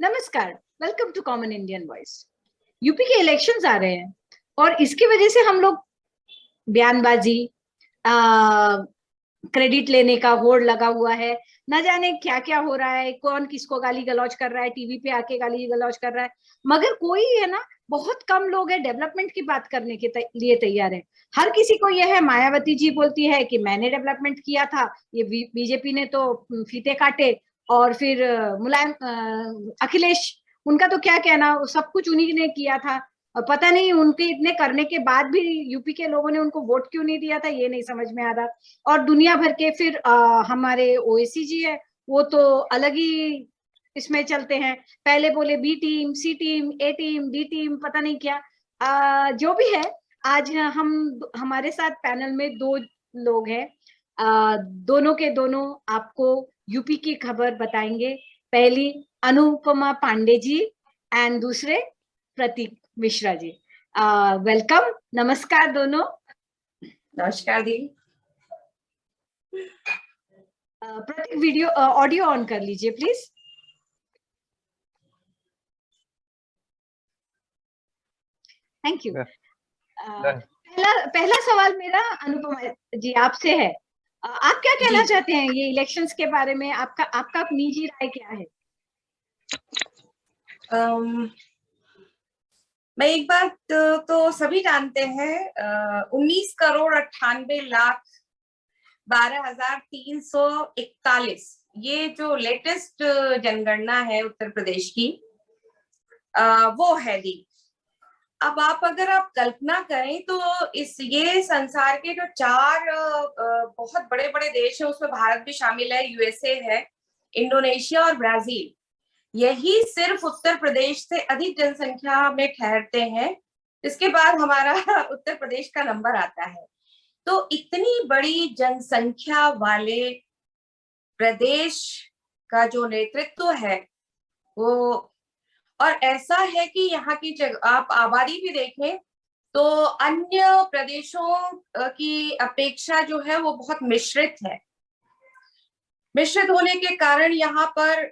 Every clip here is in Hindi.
नमस्कार, welcome to common Indian voice. UP के इलेक्शंस आ रहे हैं और इसकी वजह से हम लोग बयानबाजी, क्रेडिट लेने का होड़ लगा हुआ है, न जाने क्या क्या हो रहा है, कौन किसको गाली गलौज कर रहा है, टीवी पे आके गाली गलौज कर रहा है, मगर कोई है ना, बहुत कम लोग है डेवलपमेंट की बात करने के लिए तैयार है। हर किसी को यह है, मायावती जी बोलती है कि मैंने डेवलपमेंट किया था, ये बीजेपी ने तो फीते काटे, और फिर मुलायम अखिलेश, उनका तो क्या कहना, सब कुछ उन्हीं ने किया था। और पता नहीं उनके इतने करने के बाद भी यूपी के लोगों ने उनको वोट क्यों नहीं दिया था, ये नहीं समझ में आ रहा। और दुनिया भर के फिर हमारे ओएसी जी है, वो तो अलग ही इसमें चलते हैं। पहले बोले बी टीम, सी टीम, ए टीम, डी टीम, पता नहीं क्या। जो भी है, आज हम हमारे साथ पैनल में दो लोग हैं। दोनों के दोनों आपको यूपी की खबर बताएंगे। पहली अनुपमा पांडे जी एंड दूसरे प्रतीक मिश्रा जी। वेलकम, नमस्कार दोनों। नमस्कार दी। प्रतीक वीडियो ऑडियो ऑन कर लीजिए प्लीज। Thank you. पहला सवाल मेरा अनुपमा जी आपसे है। आप क्या कहना चाहते हैं ये इलेक्शंस के बारे में? आपका निजी राय क्या है? मैं एक बात तो सभी जानते हैं, 19,62,12,341 ये जो लेटेस्ट जनगणना है उत्तर प्रदेश की, वो है दी। अब अगर आप कल्पना करें तो ये संसार के जो 4 बहुत बड़े बड़े देश हैं, उसमें भारत भी शामिल है, यूएसए है, इंडोनेशिया और ब्राजील, यही सिर्फ उत्तर प्रदेश से अधिक जनसंख्या में ठहरते हैं। इसके बाद हमारा उत्तर प्रदेश का नंबर आता है। तो इतनी बड़ी जनसंख्या वाले प्रदेश का जो नेतृत्व है वो, और ऐसा है कि यहाँ की आप आबादी भी देखें तो अन्य प्रदेशों की अपेक्षा जो है वो बहुत मिश्रित है। मिश्रित होने के कारण यहाँ पर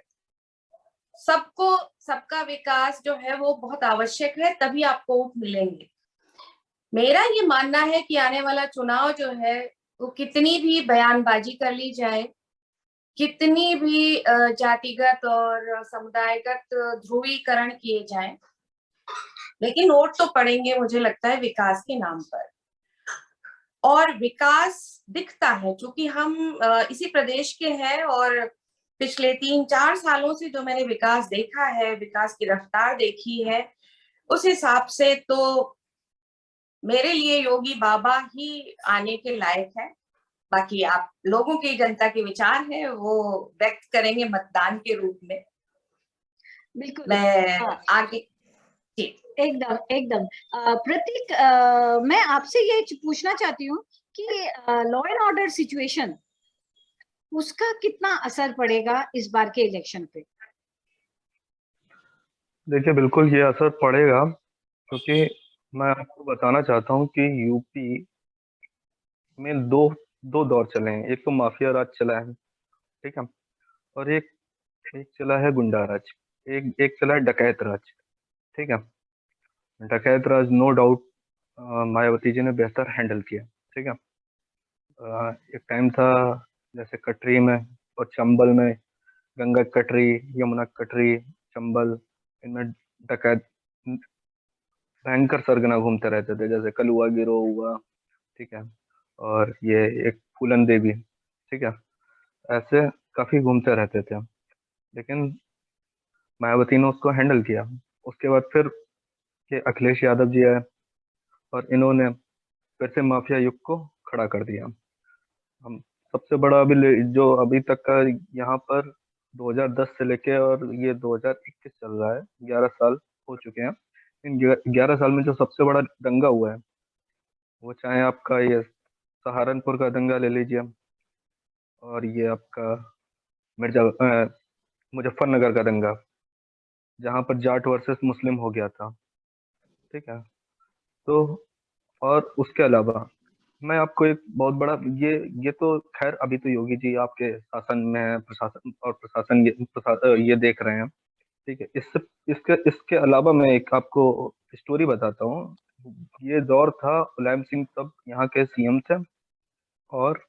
सबका विकास जो है वो बहुत आवश्यक है, तभी आपको वोट मिलेंगे। मेरा ये मानना है कि आने वाला चुनाव जो है वो कितनी भी बयानबाजी कर ली जाए, कितनी भी जातिगत और समुदायगत ध्रुवीकरण किए जाएं, लेकिन वोट तो पड़ेंगे मुझे लगता है विकास के नाम पर। और विकास दिखता है, क्योंकि हम इसी प्रदेश के हैं, और पिछले 3-4 सालों से जो मैंने विकास देखा है, विकास की रफ्तार देखी है, उस हिसाब से तो मेरे लिए योगी बाबा ही आने के लायक है। बाकी आप लोगों की, जनता के विचार है वो व्यक्त करेंगे मतदान के रूप में। बिल्कुल। मैं आगे एकदम एकदम। प्रतीक, मैं आपसे ये पूछना चाहती हूँ कि लॉ एंड ऑर्डर सिचुएशन, उसका कितना असर पड़ेगा इस बार के इलेक्शन पे? देखिए, बिल्कुल ये असर पड़ेगा, क्योंकि मैं आपको बताना चाहता हूँ कि यूपी में दो दो दौर चले हैं। एक तो माफिया राज चला है, ठीक है, और एक एक चला है गुंडा राज, एक एक चला है डकैत राज, ठीक है। डकैत राज नो डाउट मायावती जी ने बेहतर हैंडल किया, ठीक है। एक टाइम था जैसे कटरी में और चंबल में, गंगा कटरी, यमुना कटरी, चंबल, इनमें डकैत भयंकर सरगना घूमते रहते थे, जैसे कलुआ गिरोह हुआ, ठीक है, और ये एक फूलन देवी, ठीक है, ऐसे काफी घूमते रहते थे। लेकिन मायावती ने उसको हैंडल किया। उसके बाद फिर के अखिलेश यादव जी आए और इन्होंने फिर से माफिया युग को खड़ा कर दिया। हम सबसे बड़ा जो अभी तक का यहाँ पर 2010 से लेके और ये 2021 चल रहा है, 11 साल हो चुके हैं। इन 11 साल में जो सबसे बड़ा दंगा हुआ है, वो चाहे आपका ये सहारनपुर का दंगा ले लीजिए, और ये आपका मिर्जा मुजफ्फरनगर का दंगा, जहाँ पर जाट वर्सेस मुस्लिम हो गया था, ठीक है। तो और उसके अलावा मैं आपको एक बहुत बड़ा ये तो खैर अभी तो योगी जी आपके शासन में है, प्रशासन और प्रशासन ये देख रहे हैं, ठीक है। इससे इसके इसके अलावा मैं एक आपको स्टोरी बताता हूँ। ये दौर था, मुलायम सिंह तब यहाँ के सीएम थे, और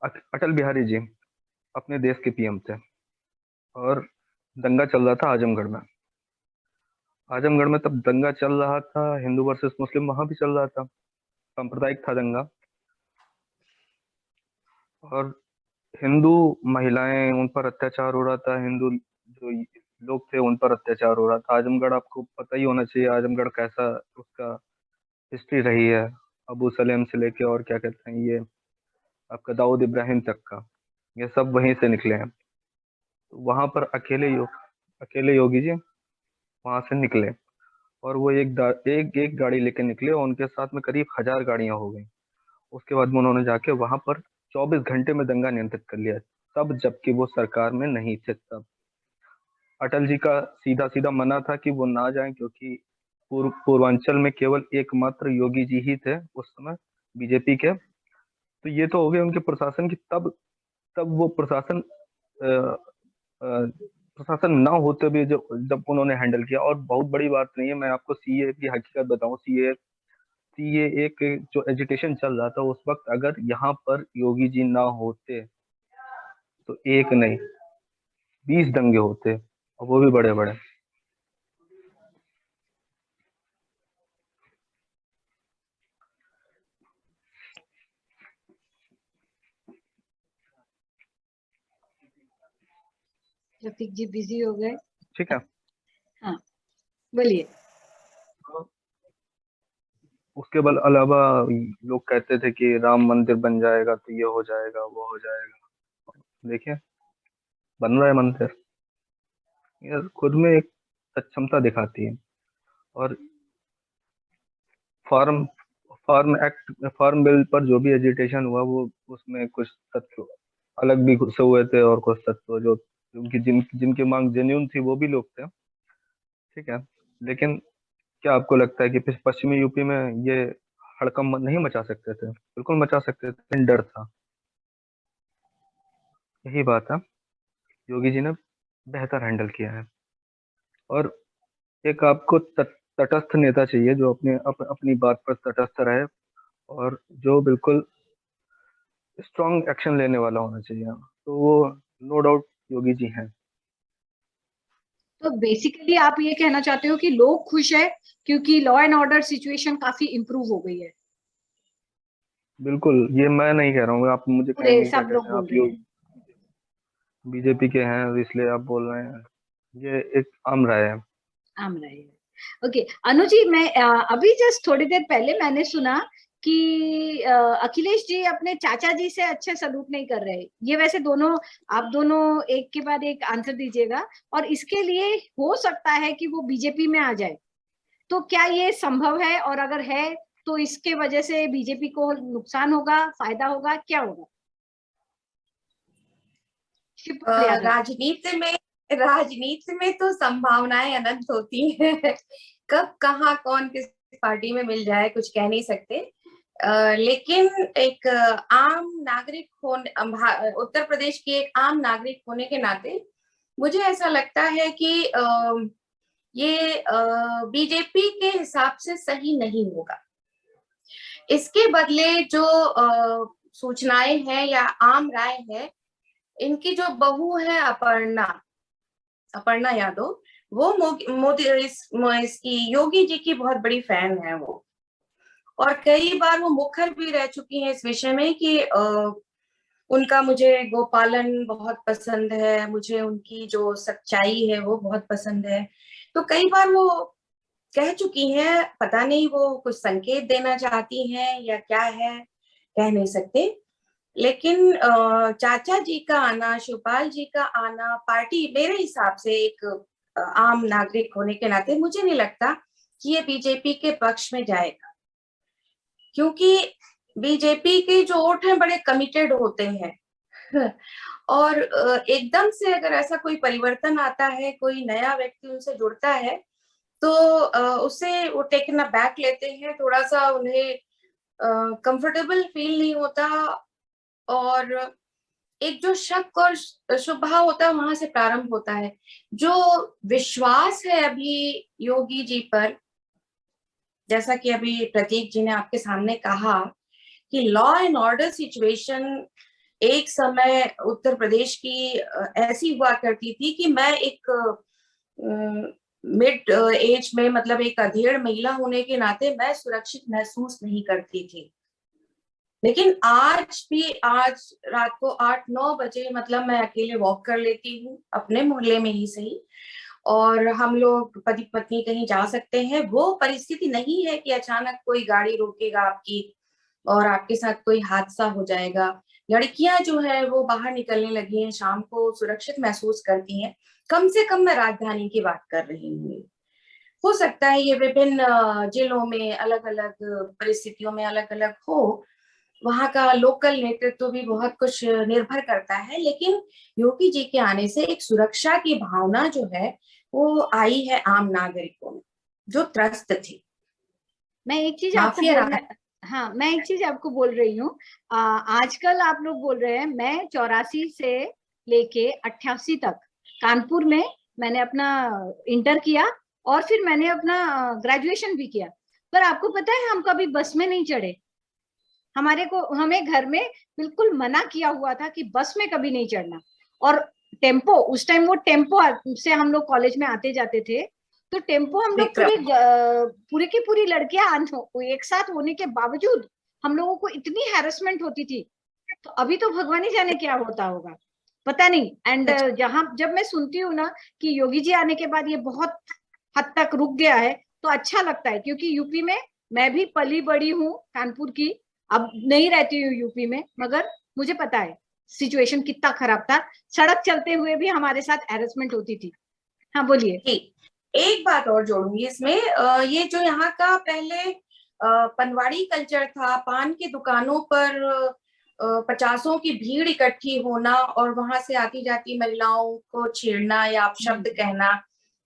अटल बिहारी जी अपने देश के पीएम थे, और दंगा चल रहा था आजमगढ़ में। आजमगढ़ में तब दंगा चल रहा था, हिंदू वर्सेस मुस्लिम वहां भी चल रहा था, सांप्रदायिक था दंगा। और हिंदू महिलाएं, उन पर अत्याचार हो रहा था, हिंदू जो लोग थे उन पर अत्याचार हो रहा था। आजमगढ़ आपको पता ही होना चाहिए, आजमगढ़ कैसा उसका हिस्ट्री रही है, अबू सलेम से लेके और क्या कहते हैं ये आपका दाऊद इब्राहिम तक का, ये सब वहीं से निकले हैं। तो वहां पर अकेले योगी जी वहां से निकले, और वो एक एक गाड़ी लेके निकले, और उनके साथ में करीब 1000 गाड़ियां हो गई। उसके बाद में उन्होंने जाके वहां पर 24 घंटे में दंगा नियंत्रित कर लिया, तब जबकि वो सरकार में नहीं थे तब। अटल जी का सीधा सीधा मना था कि वो ना जाएं, क्योंकि पूर्वांचल में केवल एकमात्र योगी जी ही थे उस समय बीजेपी के। तो ये तो हो गए उनके प्रशासन की, तब तब वो प्रशासन अ, प्रशासन ना होते भी जो जब उन्होंने हैंडल किया। और बहुत बड़ी बात नहीं है, मैं आपको सीए की हकीकत बताऊं। सीए सीए एक जो एजुटेशन चल रहा था उस वक्त, अगर यहाँ पर योगी जी ना होते तो एक नहीं 20 दंगे होते, और वो भी बड़े बड़े। रफीक जी बिजी हो गए। ठीक है। हाँ, बोलिए। तो उसके बाद अलावा लोग कहते थे कि राम मंदिर बन जाएगा तो ये हो जाएगा वो हो जाएगा। देखिए, बन रहा है मंदिर। ये खुद में एक सक्षमता दिखाती है। और फार्म फार्म बिल पर जो भी एजिटेशन हुआ, वो उसमें कुछ तत्व अलग भी घुसे हुए थे, और कुछ तत्व जो जिनकी मांग जेन्यून थी वो भी लोग थे। ठीक है। लेकिन क्या आपको लगता है कि पश्चिमी यूपी में ये हड़कंप नहीं मचा सकते थे? बिल्कुल मचा सकते थे, लेकिन डर था। यही बात है, योगी जी ने बेहतर हैंडल किया है। और एक आपको तटस्थ नेता चाहिए, जो अपनी बात पर तटस्थ रहे, और जो बिल्कुल स्ट्रॉन्ग एक्शन लेने वाला होना चाहिए। तो वो नो डाउट योगी जी हैं। तो बेसिकली आप ये कहना चाहते हो कि लोग खुश है क्योंकि लॉ एंड ऑर्डर सिचुएशन काफी इम्प्रूव हो गई है? बिल्कुल, ये मैं नहीं कह रहा हूँ, आप मुझे पूरे कहेंगे क्या सब कहते लोग हैं बोल आप, रहे हैं। बीजेपी के हैं इसलिए आप बोल रहे हैं, ये एक आम राय है। आम रहे हैं। ओके अनुज जी, मैं अभी जस्ट थोड़ी देर पहले मैंने सुना कि अखिलेश जी अपने चाचा जी से अच्छे सलूट नहीं कर रहे। ये वैसे दोनों, आप दोनों एक के बाद एक आंसर दीजिएगा। और इसके लिए हो सकता है कि वो बीजेपी में आ जाए, तो क्या ये संभव है? और अगर है तो इसके वजह से बीजेपी को नुकसान होगा, फायदा होगा, क्या होगा? शिवपाल यादव। राजनीति में तो संभावनाएं अनंत होती हैं। कब कहाँ कौन किस पार्टी में मिल जाए कुछ कह नहीं सकते। लेकिन एक आम नागरिक होने, उत्तर प्रदेश की एक आम नागरिक होने के नाते मुझे ऐसा लगता है कि ये बीजेपी के हिसाब से सही नहीं होगा। इसके बदले जो सूचनाएं हैं या आम राय है, इनकी जो बहू है अपर्णा यादव, वो मोदी इसकी योगी जी की बहुत बड़ी फैन है वो। और कई बार वो मुखर भी रह चुकी हैं इस विषय में कि उनका मुझे गोपालन बहुत पसंद है, मुझे उनकी जो सच्चाई है वो बहुत पसंद है। तो कई बार वो कह चुकी हैं, पता नहीं वो कुछ संकेत देना चाहती हैं या क्या है, कह नहीं सकते। लेकिन चाचा जी का आना, शिवपाल जी का आना, पार्टी मेरे हिसाब से एक आम नागरिक होने के नाते मुझे नहीं लगता कि ये बीजेपी के पक्ष में जाएगा, क्योंकि बीजेपी के जो वोट हैं बड़े कमिटेड होते हैं। और एकदम से अगर ऐसा कोई परिवर्तन आता है, कोई नया व्यक्ति उनसे जुड़ता है, तो उससे वो टेकन बैक लेते हैं, थोड़ा सा उन्हें कंफर्टेबल फील नहीं होता। और एक जो शक और शुभ भाव होता है वहां से प्रारंभ होता है। जो विश्वास है अभी योगी जी पर, जैसा कि अभी प्रतीक जी ने आपके सामने कहा कि लॉ एंड ऑर्डर सिचुएशन एक समय उत्तर प्रदेश की ऐसी हुआ करती थी कि मैं एक मिड एज में, मतलब एक अधेड़ महिला होने के नाते मैं सुरक्षित महसूस नहीं करती थी। लेकिन आज भी, आज रात को 8-9 बजे मतलब मैं अकेले वॉक कर लेती हूँ, अपने मोहल्ले में ही सही, और हम लोग पति पत्नी कहीं जा सकते हैं। वो परिस्थिति नहीं है कि अचानक कोई गाड़ी रोकेगा आपकी और आपके साथ कोई हादसा हो जाएगा। लड़कियां जो है वो बाहर निकलने लगी हैं, शाम को सुरक्षित महसूस करती हैं। कम से कम मैं राजधानी की बात कर रही हूँ। हो सकता है ये विभिन्न जिलों में अलग अलग परिस्थितियों में अलग अलग हो, वहां का लोकल नेतृत्व भी बहुत कुछ निर्भर करता है, लेकिन योगी जी के आने से एक सुरक्षा की भावना जो है वो आई है आम नागरिकों में, जो त्रस्त थे। मैं एक चीज आपको माफिया बोलना, हाँ मैं एक चीज आपको बोल रही हूँ। आजकल आप लोग बोल रहे हैं, मैं 84 से लेके 88 तक कानपुर में मैंने अपना इंटर किया और फिर मैंने अपना ग्रेजुएशन भी किया। पर आपको पता है हम कभी बस में नहीं चढ़े। हमें घर में बिल्कुल मना किया हुआ था कि बस में कभी नहीं चढ़ना। और टेम्पो, उस टाइम वो टेम्पो से हम लोग कॉलेज में आते जाते थे, तो टेम्पो हम लोग पूरी की पूरी लड़कियां एक साथ होने के बावजूद हम लोगों को इतनी हैरेसमेंट होती थी। तो अभी तो भगवान ही जाने क्या होता होगा, पता नहीं। एंड जब मैं सुनती हूँ ना कि योगी जी आने के बाद ये बहुत हद तक रुक गया है, तो अच्छा लगता है। क्योंकि यूपी में मैं भी पली बड़ी हूँ, कानपुर की, अब नहीं रहती हूँ यूपी में, मगर मुझे पता है सिचुएशन कितना खराब था। सड़क चलते हुए भी हमारे साथ हैरेसमेंट होती थी। हाँ बोलिए। एक बात और जोड़ूंगी इसमें, ये जो यहाँ का पहले पनवाड़ी कल्चर था, पान की दुकानों पर 50ओं की भीड़ इकट्ठी होना और वहां से आती जाती महिलाओं को छेड़ना या अपशब्द कहना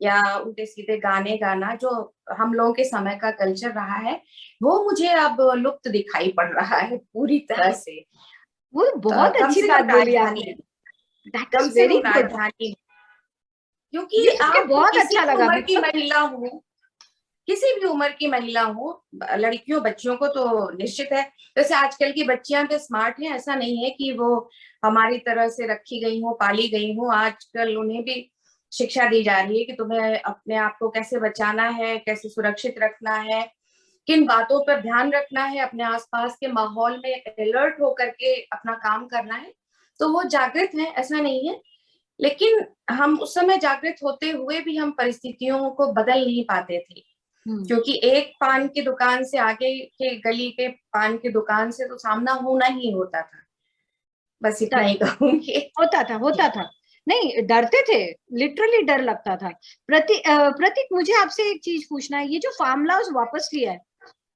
या उल्टे सीधे गाने गाना, जो हम लोगों के समय का कल्चर रहा है, वो मुझे अब लुप्त दिखाई पड़ रहा है पूरी तरह से। वो बहुत अच्छी बात बोली आपने, दैट इज वेरी गुड। क्योंकि ये सुन के आप बहुत किसी अच्छा भी लगा। उम्र की महिला हो, किसी भी उम्र की महिला हो, लड़कियों बच्चियों को तो निश्चित है, जैसे आजकल की बच्चियां तो स्मार्ट हैं, ऐसा नहीं है कि वो हमारी तरह से रखी गई हो, पाली गई हो। आजकल उन्हें भी शिक्षा दी जा रही है कि तुम्हें अपने आप को कैसे बचाना है, कैसे सुरक्षित रखना है, किन बातों पर ध्यान रखना है, अपने आसपास के माहौल में अलर्ट होकर के अपना काम करना है। तो वो जागृत है, ऐसा नहीं है। लेकिन हम उस समय जागृत होते हुए भी हम परिस्थितियों को बदल नहीं पाते थे, क्योंकि एक पान की दुकान से आगे के गली के पान की दुकान से तो सामना होना ही होता था। बस इतना ही कहूंगी। होता था, नहीं डरते थे, लिटरली डर लगता था। प्रतीक मुझे आपसे एक चीज पूछना है, ये जो फार्म लॉज वापस लिया है,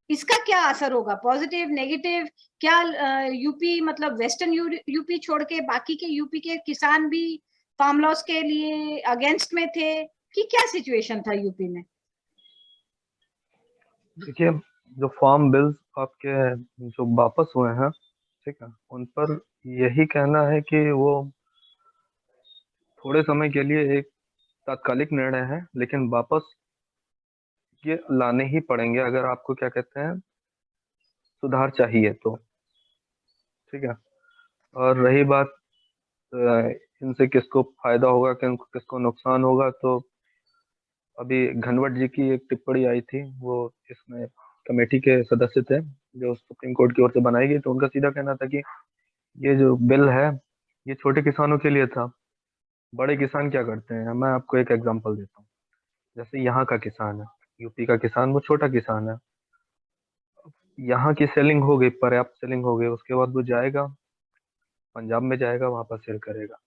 इसका क्या असर होगा, पॉजिटिव नेगेटिव? क्या यूपी मतलब वेस्टर्न यूपी छोड़ के बाकी के यूपी के किसान भी फार्म लॉस के लिए अगेंस्ट में थे कि क्या सिचुएशन था यूपी में? देखिए, जो फार्म बिल्स आपके जो वापस हुए हैं, ठीक है, उन पर यही कहना है कि वो थोड़े समय के लिए एक तात्कालिक निर्णय है, लेकिन वापस ये लाने ही पड़ेंगे अगर आपको क्या कहते हैं सुधार चाहिए तो, ठीक है। और रही बात इनसे किसको फायदा होगा किसको नुकसान होगा, तो अभी घनवट जी की एक टिप्पणी आई थी, वो इसमें कमेटी के सदस्य थे जो सुप्रीम कोर्ट की ओर से बनाई गई, तो उनका सीधा कहना था कि ये जो बिल है ये छोटे किसानों के लिए था। बड़े किसान क्या करते हैं, मैं आपको एक एग्जांपल देता हूँ। जैसे यहाँ का किसान है, यूपी का किसान, वो छोटा किसान है, यहाँ की सेलिंग हो गई, पर्याप्त सेलिंग हो गई, उसके बाद वो जाएगा पंजाब में, जाएगा वहां पर सेल करेगा।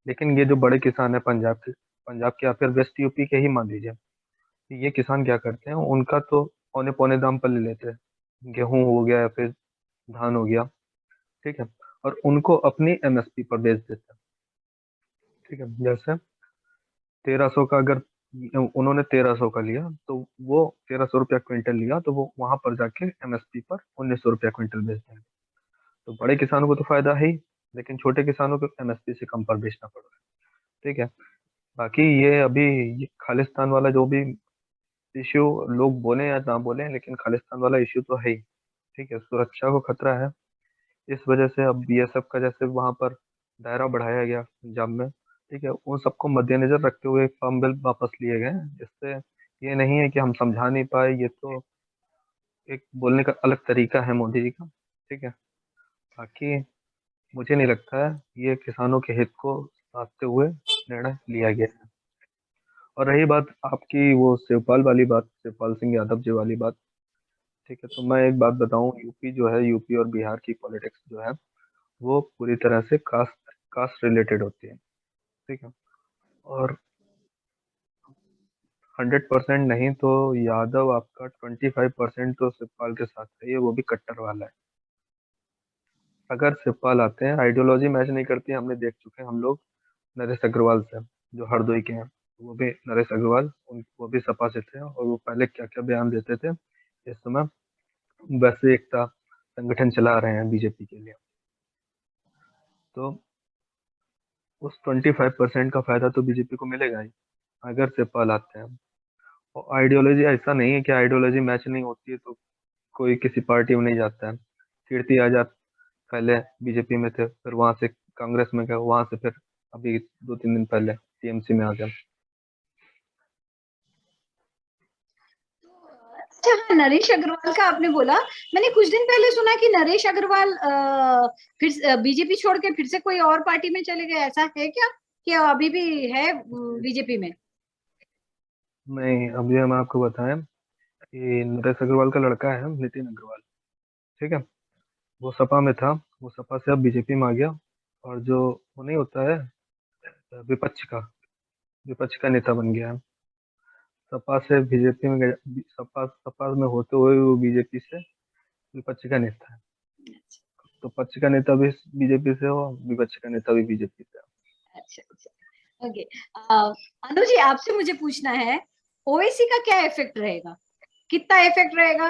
लेकिन ये जो बड़े किसान है पंजाब के या फिर वेस्ट यूपी के ही मान लीजिए, ये किसान क्या करते हैं, उनका तो औने पौने दाम पर ले लेते हैं, गेहूं हो गया या फिर धान हो गया, ठीक है, और उनको अपनी एमएसपी पर बेच देते हैं, ठीक है। जैसे 1300 का अगर उन्होंने 1300 का लिया, तो वो 1300 रुपया क्विंटल लिया, तो वो वहां पर जाके एमएसपी पर 1900 रुपया क्विंटल बेच देंगे। तो बड़े किसानों को तो फायदा है ही, लेकिन छोटे किसानों को एमएसपी से कम पर बेचना पड़ रहा है। ठीक है, बाकी ये अभी ये खालिस्तान वाला जो भी इश्यू लोग बोले या ना बोले, लेकिन खालिस्तान वाला इश्यू तो है ही। ठीक है, सुरक्षा को खतरा है, इस वजह से अब बीएसएफ का जैसे वहां पर दायरा बढ़ाया गया पंजाब में। ठीक है, उन सबको मद्देनजर रखते हुए फार्म बिल वापस लिए गए हैं। इससे ये नहीं है कि हम समझा नहीं पाए, ये तो एक बोलने का अलग तरीका है मोदी जी का। ठीक है, बाकी मुझे नहीं लगता है ये किसानों के हित को साधते हुए निर्णय लिया गया है। और रही बात आपकी वो शिवपाल वाली बात, शिवपाल सिंह यादव जी वाली बात, ठीक है, तो मैं एक बात बताऊं, यूपी जो है, यूपी और बिहार की पॉलिटिक्स जो है वो पूरी तरह से कास्ट कास्ट रिलेटेड होती है। ठीक है, और 100% नहीं तो यादव आपका 25% तो शिवपाल के साथ है, ये वो भी कट्टर वाला है। अगर शिवपाल आते हैं, आइडियोलॉजी मैच नहीं करती, हमने देख चुके हैं हम लोग नरेश अग्रवाल से, जो हरदोई के हैं, वो भी नरेश अग्रवाल वो भी सपा से थे, और वो पहले क्या क्या बयान देते थे। इस समय वैसे एकता संगठन चला रहे हैं बीजेपी के लिए। तो उस 25% का फायदा तो बीजेपी को मिलेगा ही अगर शिवपाल आते हैं। और आइडियोलॉजी ऐसा नहीं है कि आइडियोलॉजी मैच नहीं होती है तो कोई किसी पार्टी में नहीं जाता है। कीर्ति आजाद पहले बीजेपी में थे, फिर वहां से कांग्रेस में गए, वहां से फिर अभी 2-3 दिन पहले टीएमसी में आ गए। अच्छा हाँ, नरेश अग्रवाल का आपने बोला, मैंने कुछ दिन पहले सुना कि नरेश अग्रवाल फिर बीजेपी छोड़ के फिर से कोई और पार्टी में चले गए, ऐसा है क्या कि अभी भी है बीजेपी में? नहीं, अभी हम आपको बताएं कि नरेश अग्रवाल का लड़का है नितिन अग्रवाल। ठीक है, वो सपा में था, वो सपा से अब बीजेपी में आ गया, और जो वो नहीं होता है विपक्ष का विपक्ष का नेता बन गया है। सपा से बीजेपी में गया, सपा सपा में होते हुए वो बीजेपी से विपक्ष का नेता है। तो पक्ष का नेता भी बीजेपी से हो, विपक्ष का नेता भी बीजेपी से हो। अच्छा अच्छा, ओके। अनु जी, आपसे मुझे पूछना है, ओवैसी का क्या इफेक्ट रहेगा, कितना इफेक्ट रहेगा?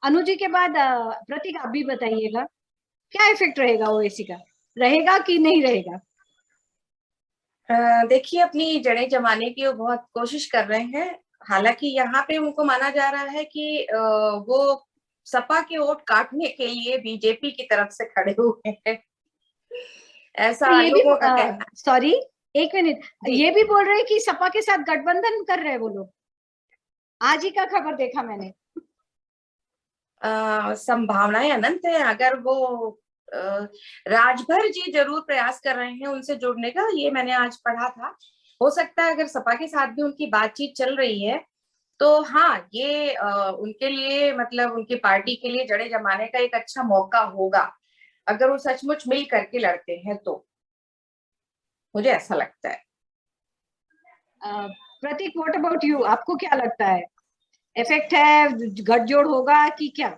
अनु जी के बाद प्रतीक आप भी बताइएगा, क्या इफेक्ट रहेगा ओवैसी का, रहेगा कि नहीं रहेगा? देखिए, अपनी जड़ें जमाने की वो बहुत कोशिश कर रहे हैं। हालांकि यहाँ पे उनको माना जा रहा है कि वो सपा के वोट काटने के लिए बीजेपी की तरफ से खड़े हुए हैं, तो ऐसा ये भी लोगों का कहना है। सॉरी, एक मिनट, जी, ये भी बोल रहे हैं कि सपा के साथ गठबंधन कर रहे हैं वो लोग, आज ही का खबर देखा मैंने। संभावनाएं अनंत है। अगर वो अ, राजभर जी जरूर प्रयास कर रहे हैं उनसे जुड़ने का, ये मैंने आज पढ़ा था। हो सकता है अगर सपा के साथ भी उनकी बातचीत चल रही है तो हाँ, ये उनके लिए, मतलब उनकी पार्टी के लिए जड़ें जमाने का एक अच्छा मौका होगा, अगर वो सचमुच मिल करके लड़ते हैं तो। मुझे ऐसा लगता है। प्रतीक, व्हाट अबाउट यू, आपको क्या लगता है, इफेक्ट है, गठजोड़ होगा कि क्या?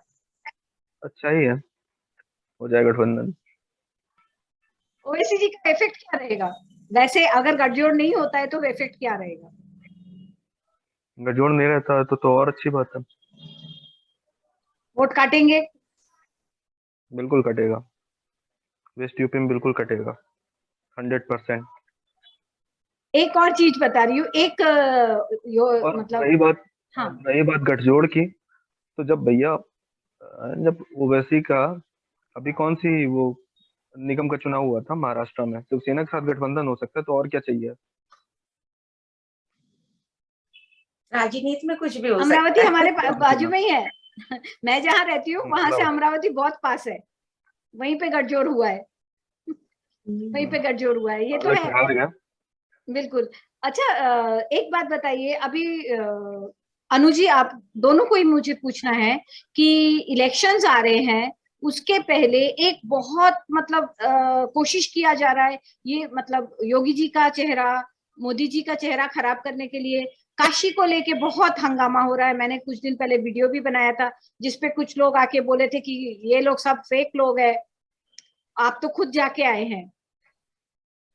अच्छा ही है, हो जाएगा गठबंधन। ओवैसी जी का इफेक्ट क्या रहेगा वैसे, अगर गठजोड़ नहीं होता है तो इफेक्ट क्या रहेगा? गठजोड़ नहीं रहता है तो और अच्छी बात है। वोट काटेंगे? बिल्कुल कटेगा, वेस्ट यूपी में बिल्कुल कटेगा, 100%। एक और चीज बता रही हूँ, एक और मतलब, रही बात हाँ, रही बात गठजोड़ की, तो जब भैया जब ओवैसी का अभी कौन सी वो निगम का चुनाव हुआ था महाराष्ट्र में, शिवसेना के साथ गठबंधन हो सकता है, तो और क्या चाहिए। राजनीति में कुछ भी हो अमरावती सकता हमारे है। बाजू में ही है। मैं जहाँ रहती हूँ वहां से मतलब अमरावती बहुत पास है, वहीं पे गठजोड़ हुआ है, वहीं पे गठजोड़ हुआ है, ये तो हालांकि है। हार गया। बिल्कुल। अच्छा, एक बात बताइए, अभी अनु जी, आप दोनों को ही मुझे पूछना है कि इलेक्शंस आ रहे हैं, उसके पहले एक बहुत मतलब कोशिश किया जा रहा है, ये मतलब योगी जी का चेहरा, मोदी जी का चेहरा खराब करने के लिए काशी को लेके बहुत हंगामा हो रहा है। मैंने कुछ दिन पहले वीडियो भी बनाया था जिसपे कुछ लोग आके बोले थे कि ये लोग सब फेक लोग हैं, आप तो खुद जाके आए हैं,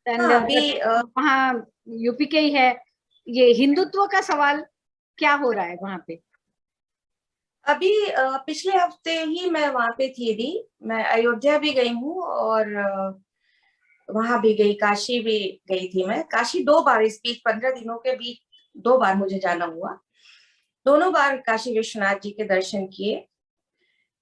एंड हाँ, अभी वहाँ यूपी के ही है। ये हिंदुत्व का सवाल क्या हो रहा है वहां पे? अभी पिछले हफ्ते ही मैं वहां पे थी दी, मैं अयोध्या भी गई हूँ, और वहां भी गई, काशी भी गई थी मैं। काशी 2 बार, इस बीच 15 दिनों के बीच 2 बार मुझे जाना हुआ। दोनों बार काशी विश्वनाथ जी के दर्शन किए।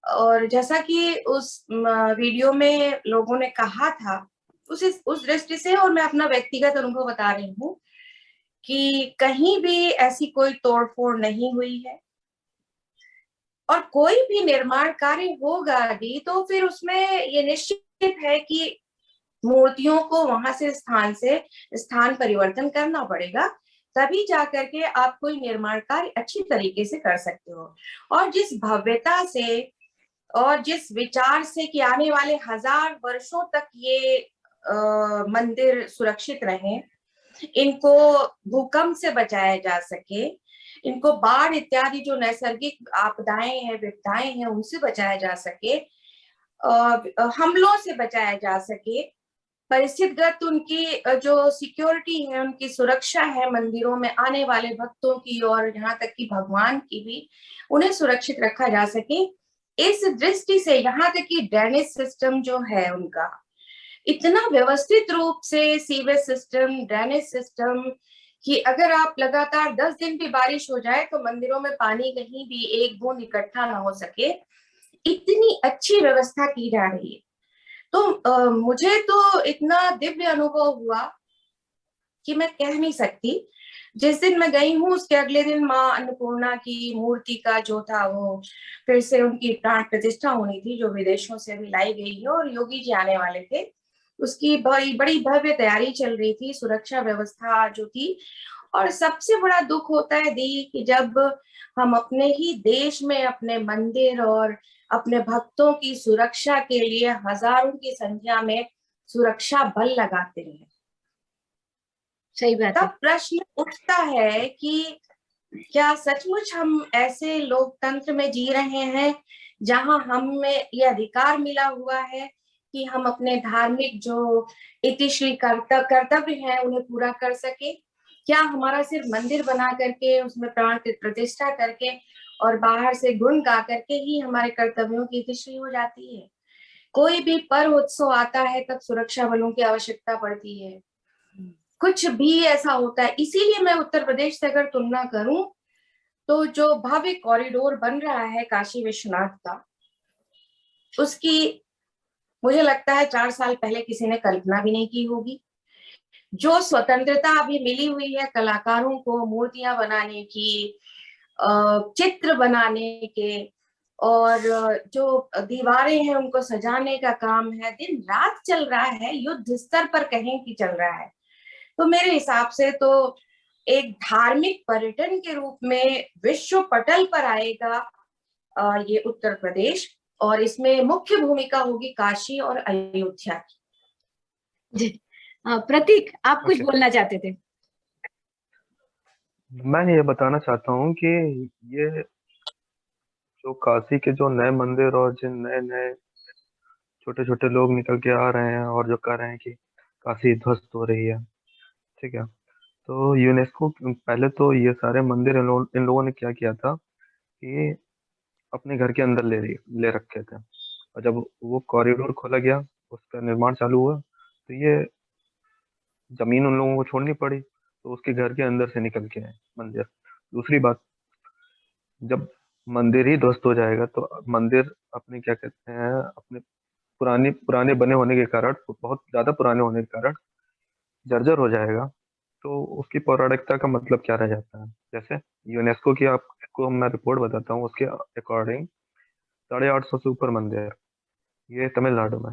और जैसा कि उस वीडियो में लोगों ने कहा था, उस दृष्टि से, और मैं अपना व्यक्तिगत अनुभव बता रही हूँ कि कहीं भी ऐसी कोई तोड़फोड़ नहीं हुई है। और कोई भी निर्माण कार्य होगा भी तो फिर उसमें ये निश्चित है कि मूर्तियों को वहां से स्थान परिवर्तन करना पड़ेगा, तभी जाकर के आप कोई निर्माण कार्य अच्छी तरीके से कर सकते हो। और जिस भव्यता से और जिस विचार से कि आने वाले 1000 वर्षों तक ये मंदिर सुरक्षित रहे, इनको भूकंप से बचाया जा सके, इनको बाढ़ इत्यादि जो नैसर्गिक आपदाएं हैं, विपदाएं हैं, उनसे बचाया जा सके, हमलों से बचाया जा सके, परिस्थितिगत उनकी जो सिक्योरिटी है, उनकी सुरक्षा है, मंदिरों में आने वाले भक्तों की और यहाँ तक कि भगवान की भी, उन्हें सुरक्षित रखा जा सके। इस दृष्टि से यहाँ तक कि ड्रेनेज सिस्टम जो है उनका इतना व्यवस्थित रूप से, सीवेज सिस्टम, ड्रेनेज सिस्टम, कि अगर आप लगातार 10 दिन भी बारिश हो जाए तो मंदिरों में पानी कहीं भी एक बूंद इकट्ठा ना हो सके, इतनी अच्छी व्यवस्था की जा रही है। तो मुझे तो इतना दिव्य अनुभव हुआ कि मैं कह नहीं सकती। जिस दिन मैं गई हूँ उसके अगले दिन माँ अन्नपूर्णा की मूर्ति का जो था वो फिर से उनकी प्राण प्रतिष्ठा होनी थी, जो विदेशों से भी लाई गई है, और योगी जी आने वाले थे। उसकी बड़ी बड़ी भव्य तैयारी चल रही थी, सुरक्षा व्यवस्था जो थी। और सबसे बड़ा दुख होता है दी कि जब हम अपने ही देश में अपने मंदिर और अपने भक्तों की सुरक्षा के लिए हजारों की संख्या में सुरक्षा बल लगाते हैं, सही बात है। तब प्रश्न उठता है कि क्या सचमुच हम ऐसे लोकतंत्र में जी रहे हैं जहां हमें ये अधिकार मिला हुआ है कि हम अपने धार्मिक जो इतिश्री कर्तव्य हैं उन्हें पूरा कर सके? क्या हमारा सिर्फ मंदिर बना करके उसमें प्राण प्रतिष्ठा करके और बाहर से गुण गा करके ही हमारे कर्तव्यों की इतिश्री हो जाती है? कोई भी पर्व उत्सव आता है तब सुरक्षा बलों की आवश्यकता पड़ती है। कुछ भी ऐसा होता है, इसीलिए मैं उत्तर प्रदेश से अगर तुलना करूं तो जो भव्य कॉरिडोर बन रहा है काशी विश्वनाथ का, उसकी मुझे लगता है 4 साल पहले किसी ने कल्पना भी नहीं की होगी। जो स्वतंत्रता अभी मिली हुई है कलाकारों को मूर्तियां बनाने की, चित्र बनाने के, और जो दीवारें हैं उनको सजाने का काम है, दिन रात चल रहा है, युद्ध स्तर पर कहें कि चल रहा है। तो मेरे हिसाब से तो एक धार्मिक पर्यटन के रूप में विश्व पटल पर आएगा ये उत्तर प्रदेश, और इसमें मुख्य भूमिका होगी काशी और अयोध्या की। जी। प्रतीक, आप कुछ ओके, बोलना चाहते थे? मैं ये बताना चाहता हूँ कि ये जो काशी के जो नए मंदिर और जिन नए नए छोटे छोटे लोग निकल के आ रहे हैं और जो कह रहे हैं कि काशी ध्वस्त हो रही है, ठीक है। तो यूनेस्को पहले तो ये सारे मंदिर इन लोगों ने क्या किया था कि अपने घर के अंदर ले रखे थे, और जब वो कॉरिडोर खोला गया, उसका निर्माण चालू हुआ, तो ये जमीन उन लोगों को छोड़नी पड़ी, तो उसके घर के अंदर से निकल के आए मंदिर। दूसरी बात, जब मंदिर ही ध्वस्त हो जाएगा तो मंदिर अपने क्या कहते हैं, अपने पुराने पुराने बने होने के कारण, बहुत ज्यादा पुराने होने के कारण जर्जर हो जाएगा। तो उसकी पौराणिकता का मतलब क्या रह जाता है? जैसे यूनेस्को की आपको मैं रिपोर्ट बताता हूँ, उसके अकॉर्डिंग 850 से ऊपर मंदिर है ये तमिलनाडु में।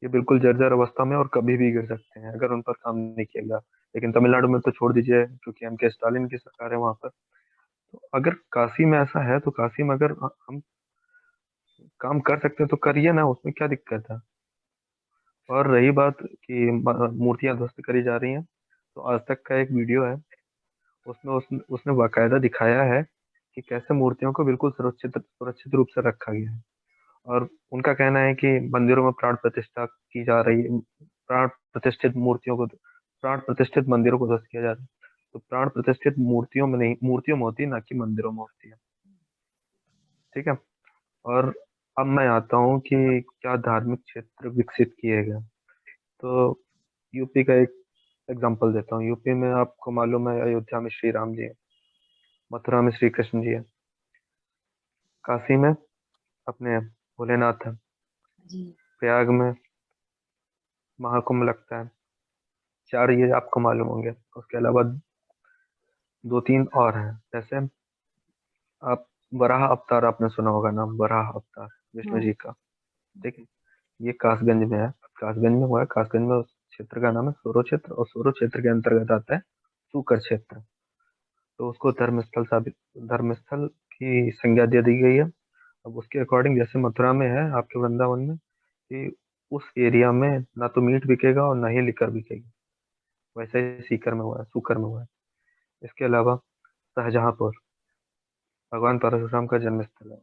ये बिल्कुल जर्जर अवस्था में और कभी भी गिर सकते हैं अगर उन पर काम नहीं किया गया। लेकिन तमिलनाडु में तो छोड़ दीजिए, क्योंकि एम के स्टालिन की सरकार है वहां पर। तो अगर काशी में ऐसा है तो काशी में अगर हम काम कर सकते हैं तो करिए ना, उसमें क्या दिक्कत है। और रही बात कि मूर्तियां ध्वस्त करी जा रही हैं, तो आज तक का एक वीडियो है, उसमें उसने बाकायदा दिखाया है कि कैसे मूर्तियों को बिल्कुल सुरक्षित सुरक्षित रूप से रखा गया है। और उनका कहना है कि मंदिरों में प्राण प्रतिष्ठा की जा रही है, प्राण प्रतिष्ठित मंदिरों को ध्वस्त किया जा रहा है। तो प्राण प्रतिष्ठित मूर्तियों में नहीं, मूर्तियों में होती है, ना कि मंदिरों में होती है, ठीक है। और अब मैं आता हूँ कि क्या धार्मिक क्षेत्र विकसित किए गए। तो यूपी का एक एग्जांपल देता हूँ। यूपी में आपको मालूम है अयोध्या में श्री राम जी है, मथुरा में श्री कृष्ण जी है, काशी में अपने भोलेनाथ है, जी। प्रयाग में महाकुंभ लगता है। 4 ये आपको मालूम होंगे। उसके अलावा 2-3 और हैं। जैसे आप वराह अवतार आपने सुना होगा नाम, वराह अवतार विष्णु जी का, ठीक है। ये कासगंज में है, कासगंज में हुआ है। कासगंज में उस क्षेत्र का नाम है सोरो क्षेत्र, और सोरो क्षेत्र के अंतर्गत आता है सूकर क्षेत्र। तो उसको धर्मस्थल की संज्ञा दे दी गई है। अब उसके अकॉर्डिंग जैसे मथुरा में है आपके वृंदावन में, कि उस एरिया में ना तो मीट बिकेगा और ना ही लिकर बिकेगी, वैसे ही सीकर में हुआ है, सूकर में हुआ है। इसके अलावा शाहजहांपुर भगवान परशुराम का जन्म स्थल है,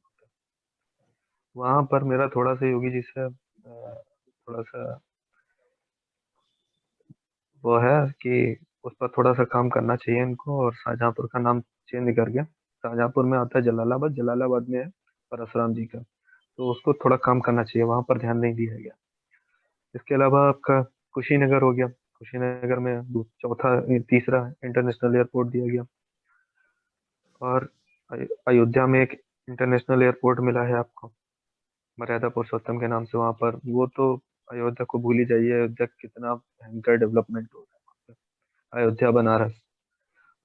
वहां पर मेरा थोड़ा सा योगी जी से थोड़ा सा वो है कि उस पर थोड़ा सा काम करना चाहिए इनको, और शाहजहांपुर का नाम चेंज करके शाहजहांपुर में आता है जलालाबाद, जलालाबाद में है परशुराम जी का, तो उसको थोड़ा काम करना चाहिए, वहां पर ध्यान नहीं दिया गया। इसके अलावा आपका कुशीनगर हो गया, कुशीनगर में तीसरा इंटरनेशनल एयरपोर्ट दिया गया। और अयोध्या में एक इंटरनेशनल एयरपोर्ट मिला है आपको मर्यादा पुरुषोत्तम के नाम से। वहां पर वो तो अयोध्या को भूल ही जाइए, अयोध्या कितना भयंकर डेवलपमेंट हो रहा है वहाँ पे। अयोध्या, बनारस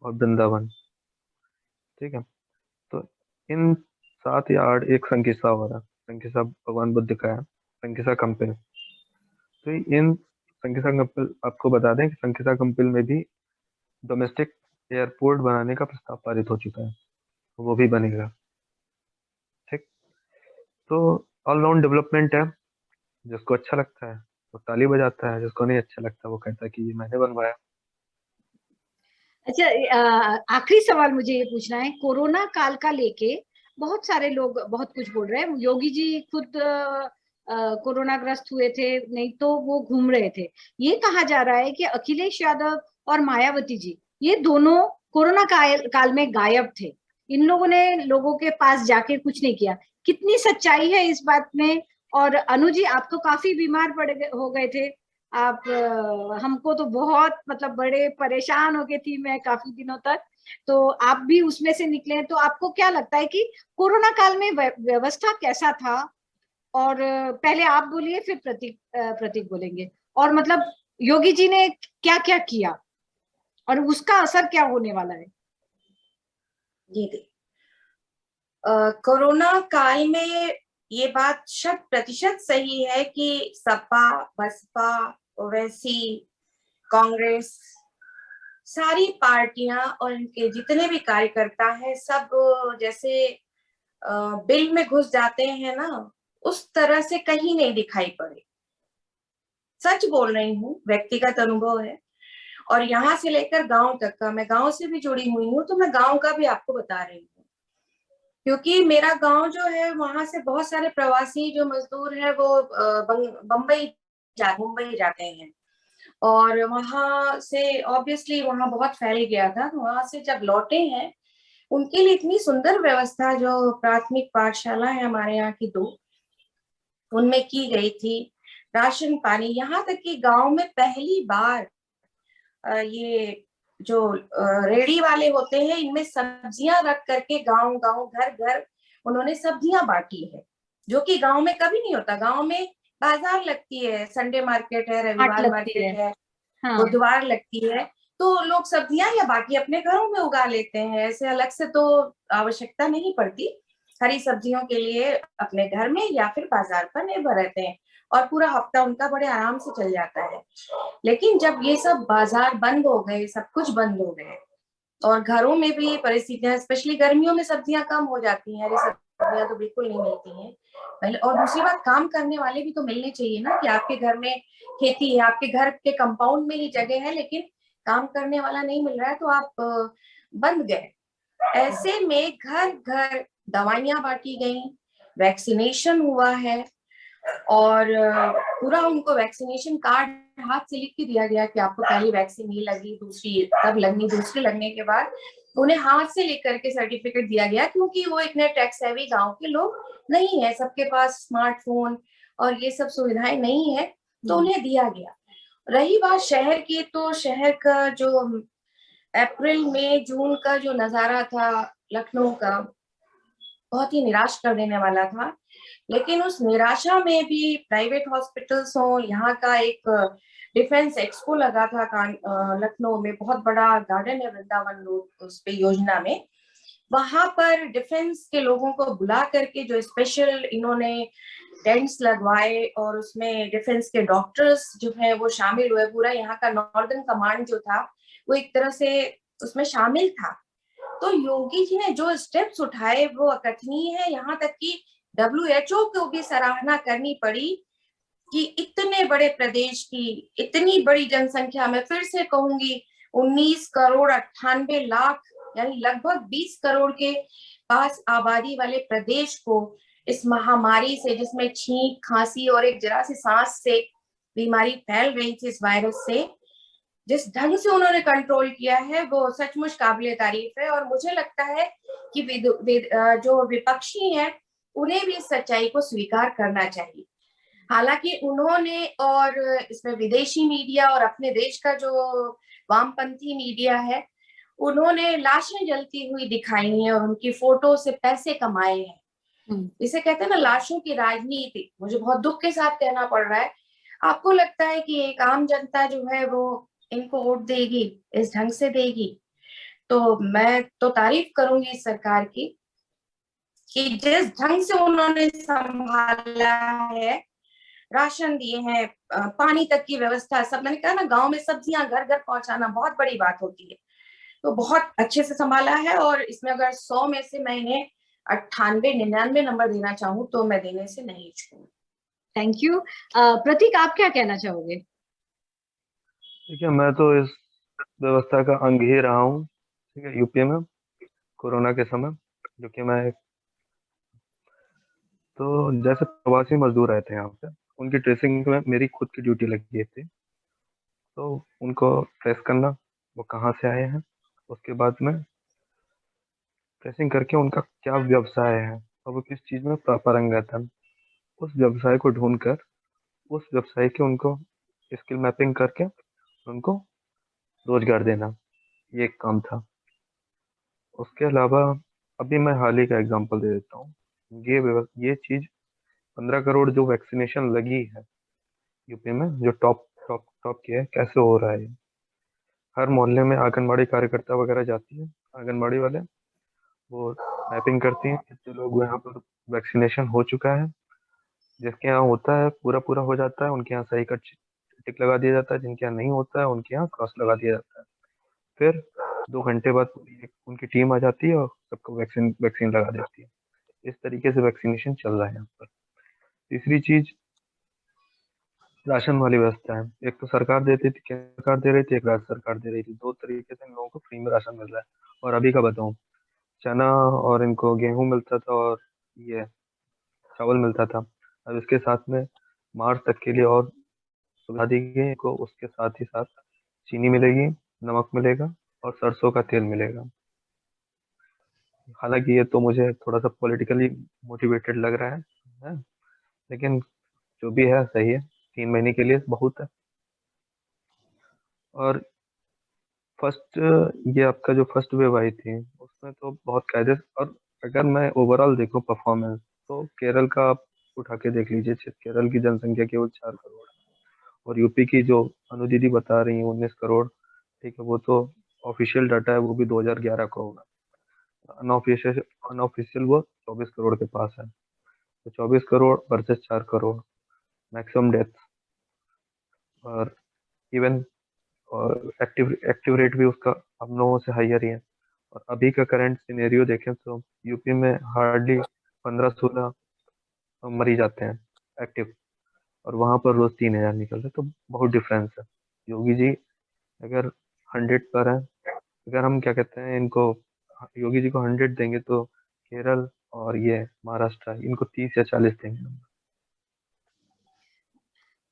और वृंदावन, ठीक है। तो इन 7 या 8 एक संकिसा हो रहा है, संकिसा भगवान बुद्ध का है, संकिसा कंपिल। तो इन संकिसा कंपिल, आपको बता दें कि संकिसा कंपिल में भी डोमेस्टिक एयरपोर्ट बनाने का प्रस्ताव पारित हो चुका है, वो भी बनेगा, ठीक। तो ऑलराउंड डेवलपमेंट है, जिसको अच्छा लगता है वो ताली बजाता है, जिसको नहीं अच्छा लगता वो कहता है कि ये मैंने बनवाया। अच्छा, आखिरी सवाल मुझे ये पूछना है, कोरोना काल का लेके बहुत सारे लोग बहुत कुछ बोल रहे हैं। योगी जी खुद कोरोना ग्रस्त हुए थे, नहीं तो वो घूम रहे थे। ये कहा जा रहा है कि अखिलेश यादव और मायावती जी, ये दोनों कोरोना काल में गायब थे। इन लोगों ने लोगों के पास जाके कुछ नहीं किया। कितनी सच्चाई है इस बात में? और अनु जी, आप तो काफी बीमार हो गए थे। आप हमको तो बहुत मतलब बड़े परेशान हो गए थी मैं काफी दिनों तक। तो आप भी उसमें से निकले हैं, तो आपको क्या लगता है कि कोरोना काल में व्यवस्था कैसा था? और पहले आप बोलिए, फिर प्रतीक बोलेंगे। और मतलब योगी जी ने क्या क्या किया और उसका असर क्या होने वाला है? जी, कोरोना काल में ये बात 100% सही है कि सपा, बसपा, ओवैसी, कांग्रेस, सारी पार्टियां और इनके जितने भी कार्यकर्ता हैं, सब जैसे बिल में घुस जाते हैं ना, उस तरह से कहीं नहीं दिखाई पड़े। सच बोल रही हूँ, व्यक्तिगत अनुभव है। और यहाँ से लेकर गांव तक का, मैं गांव से भी जुड़ी हुई हूँ, तो मैं गांव का भी आपको बता रही हूँ। क्योंकि मेरा गांव जो है, वहां से बहुत सारे प्रवासी जो मजदूर हैं वो मुंबई जाते हैं। और वहां से ऑब्वियसली वहां बहुत फैल गया था। तो वहां से जब लौटे हैं, उनके लिए इतनी सुंदर व्यवस्था, जो प्राथमिक पाठशाला है हमारे यहाँ की 2, उनमें की गई थी। राशन पानी, यहाँ तक कि गांव में पहली बार ये जो रेडी वाले होते हैं, इनमें सब्जियां रख करके गांव गांव, घर घर उन्होंने सब्जियां बांटी है, जो कि गांव में कभी नहीं होता। गांव में बाजार लगती है, संडे मार्केट है, हाट रविवार लगती है। मार्केट है, हाँ। बुधवार लगती है। तो लोग सब्जियां या बाकी अपने घरों में उगा लेते हैं, ऐसे अलग से तो आवश्यकता नहीं पड़ती। हरी सब्जियों के लिए अपने घर में या फिर बाजार पर निर्भर रहते हैं, और पूरा हफ्ता उनका बड़े आराम से चल जाता है। लेकिन जब ये सब बाजार बंद हो गए, सब कुछ बंद हो गए, और घरों में भी परिस्थितियां, स्पेशली गर्मियों में सब्जियां कम हो जाती हैं, हरी सब्जियां तो बिल्कुल नहीं मिलती हैं पहले। और दूसरी बात, काम करने वाले भी तो मिलने चाहिए ना, कि आपके घर में खेती है, आपके घर के कंपाउंड में ही जगह है, लेकिन काम करने वाला नहीं मिल रहा है, तो आप बंद गए। ऐसे में घर घर दवाइयां बांटी गई, वैक्सीनेशन हुआ है, और पूरा उनको वैक्सीनेशन कार्ड हाथ से लिख के दिया गया कि आपको पहली वैक्सीन ये लगी, दूसरी तब लगनी, दूसरी लगने के बाद उन्हें हाथ से लिख करके सर्टिफिकेट दिया गया। क्योंकि वो इतने टैक्स हैवी गांव के लोग नहीं है, सबके पास स्मार्टफोन और ये सब सुविधाएं नहीं है, तो उन्हें दिया गया। रही बात शहर की, तो शहर का जो अप्रैल मई जून का जो नजारा था लखनऊ का, बहुत ही निराश कर देने वाला था। लेकिन उस निराशा में भी प्राइवेट हॉस्पिटल्स हो, यहाँ का एक डिफेंस एक्सपो लगा था लखनऊ में, बहुत बड़ा गार्डन है वृंदावन रोड उस पे योजना में, वहां पर डिफेंस के लोगों को बुला करके जो स्पेशल इन्होंने टेंट्स लगवाए, और उसमें डिफेंस के डॉक्टर्स जो है वो शामिल हुए, पूरा यहाँ का नॉर्दर्न कमांड जो था वो एक तरह से उसमें शामिल था। तो योगी जी ने जो स्टेप्स उठाए वो अकथनीय है, यहाँ तक कि WHO को भी सराहना करनी पड़ी कि इतने बड़े प्रदेश की इतनी बड़ी जनसंख्या, मैं फिर से कहूंगी 19 करोड़ 98 लाख, यानी लगभग 20 करोड़ के पास आबादी वाले प्रदेश को इस महामारी से, जिसमें छींक खांसी और एक जरा सी सांस से बीमारी फैल रही थी इस वायरस से, जिस ढंग से उन्होंने कंट्रोल किया है वो सचमुच काबिले तारीफ है। और मुझे लगता है कि जो विपक्षी हैं उन्हें भी इस सच्चाई को स्वीकार करना चाहिए। हालांकि उन्होंने, और इसमें विदेशी मीडिया और अपने देश का जो वामपंथी मीडिया है, उन्होंने लाशें जलती हुई दिखाई हैं और उनकी फोटो से पैसे कमाए हैं। इसे कहते हैं ना लाशों की राजनीति। मुझे बहुत दुख के साथ कहना पड़ रहा है। आपको लगता है कि एक आम जनता जो है वो इनको वोट देगी, इस ढंग से देगी? तो मैं तो तारीफ करूंगी इस सरकार की कि जिस ढंग से उन्होंने संभाला है, राशन दिए हैं, पानी तक की व्यवस्था, सब, मैंने कहा ना गांव में सब्जियां घर घर पहुंचाना बहुत बड़ी बात होती है, तो बहुत अच्छे से संभाला है। और इसमें अगर 100 में से मैं इन्हें 98 99 नंबर देना चाहूँ तो मैं देने से नहीं छूँ। Thank you. प्रतीक, आप क्या कहना चाहोगे? ठीक है, मैं तो इस व्यवस्था का अंग ही रहा हूँ, ठीक है, यूपी में कोरोना के समय, जो कि मैं तो जैसे प्रवासी मजदूर रहते हैं यहाँ पे, उनकी ट्रेसिंग में मेरी खुद की ड्यूटी लगी थी। तो उनको ट्रेस करना, वो कहाँ से आए हैं, उसके बाद में ट्रेसिंग करके उनका क्या व्यवसाय है और वो किस चीज़ में पारंगत है, उस व्यवसाय को ढूंढकर उस व्यवसाय के उनको स्किल मैपिंग करके उनको रोजगार देना, ये एक काम था। उसके अलावा अभी मैं हाल ही का एग्जांपल दे देता हूँ। ये चीज़ 15 करोड़ जो वैक्सीनेशन लगी है यूपी में, जो टॉप टॉप टॉप की है, कैसे हो रहा है ये? हर मोहल्ले में आंगनबाड़ी कार्यकर्ता वगैरह जाती है, आंगनबाड़ी वाले वो मैपिंग करती हैं कितने लोग यहाँ पर वैक्सीनेशन हो चुका है। जिसके यहाँ होता है पूरा पूरा हो जाता है, उनके यहाँ सही का टिक लगा दिया जाता है, जिनके यहाँ नहीं होता है उनके यहाँ क्रॉस लगा दिया जाता है। फिर 2 घंटे बाद पूरी उनकी टीम आ जाती है और सबको वैक्सीन वैक्सीन लगा देती है। इस तरीके से वैक्सीनेशन चल रहा है यहाँ पर। तीसरी चीज राशन वाली व्यवस्था है। एक तो सरकार देती थी, केंद्र सरकार दे रही थी, एक राज्य सरकार दे रही थी, दो तरीके से इन लोगों को फ्री में राशन मिल रहा है। और अभी का बताऊं, चना और इनको गेहूं मिलता था और ये चावल मिलता था। अब इसके साथ में मार्च तक के लिए और सुविधा दी गई है को, उसके साथ ही साथ चीनी मिलेगी, नमक मिलेगा और सरसों का तेल मिलेगा। हालांकि ये तो मुझे थोड़ा सा पॉलिटिकली मोटिवेटेड लग रहा है, लेकिन जो भी है सही है, 3 महीने के लिए बहुत है। और फर्स्ट ये आपका जो फर्स्ट वेव आई थी उसमें तो बहुत कायदे और अगर मैं ओवरऑल देखूं परफॉर्मेंस, तो केरल का आप उठा के देख लीजिए। केरल की जनसंख्या केवल 4 करोड़ है और यूपी की जो अनु दीदी बता रही है 19 करोड़, ठीक है, वो तो ऑफिशियल डाटा है, वो भी 2011 का होगा। अनऑफिशियल अनऑफिशियल वो 24 करोड़ के पास है। तो 24 crore versus 4 crore, maximum death, और इवन और एक्टिव एक्टिव रेट भी उसका हम लोगों से हाइयर ही है। और अभी का करंट सिनेरियो देखें तो यूपी में हार्डली 15-16 मरीज आते हैं एक्टिव, और वहां पर रोज 3,000 निकल रहे, तो बहुत डिफरेंस है। योगी जी अगर 100 पर है, अगर हम क्या कहते हैं इनको, योगी जी को 100 देंगे तो केरल और ये महाराष्ट्र इनको 30 या 40 देंगे।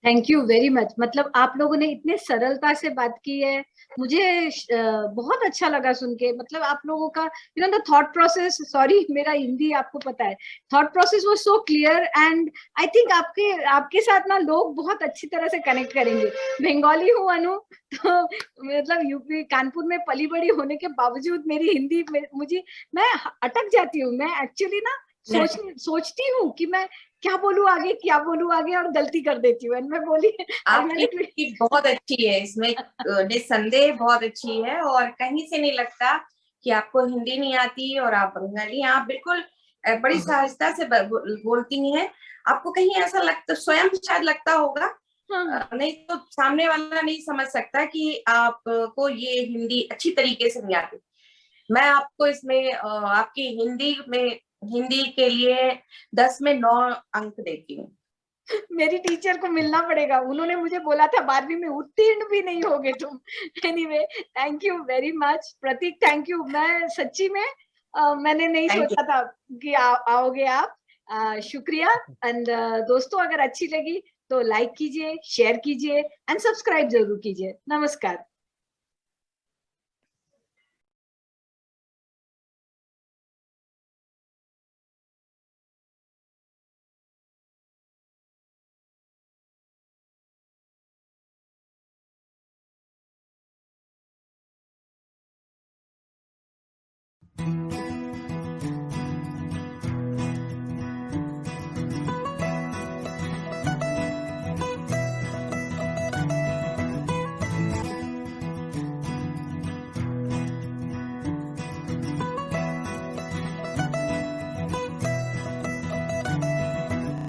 Thank you very much. मतलब आप लोगों ने इतने सरलता से बात की है, मुझे बहुत अच्छा लगा सुन के। मतलब आप लोगों का द थॉट प्रोसेस, सॉरी मेरा हिंदी आपको पता है, thought process was so clear and I think आपके आपके साथ ना लोग बहुत अच्छी तरह से कनेक्ट करेंगे। बंगाली हूँ अनु, तो मतलब यूपी कानपुर में पली बड़ी होने के बावजूद मेरी हिंदी मुझे, मैं अटक जाती हूँ। मैं एक्चुअली ना सोचती हूँ कि मैं क्या बोलूं आगे, क्या बोलूं आगे, और गलती कर देती हूँ। मैं बोली आज आपकी मैंने हिंदी बहुत अच्छी है, इसमें निस्संदेह बहुत अच्छी है, और कहीं से नहीं लगता कि आपको हिंदी नहीं आती और आप बंगाली। आप बिल्कुल बड़ी सहजता से बोलती हैं। आपको कहीं ऐसा लगता, स्वयं शायद लगता होगा, हाँ, नहीं तो सामने वाला नहीं समझ सकता कि आपको ये हिंदी अच्छी तरीके से नहीं आती। मैं आपको इसमें आपकी हिंदी के लिए 10 में 9 अंक देती हूँ। मेरी टीचर को मिलना पड़ेगा, उन्होंने मुझे बोला था 12वीं में उत्तीर्ण भी नहीं होगे तुम। Anyway, thank you very much Prateek, thank you. मैं सच्ची में मैंने नहीं थैंक यू। सोचा था कि आओगे आप। शुक्रिया। एंड दोस्तों, अगर अच्छी लगी तो लाइक कीजिए, शेयर कीजिए एंड सब्सक्राइब जरूर कीजिए। नमस्कार।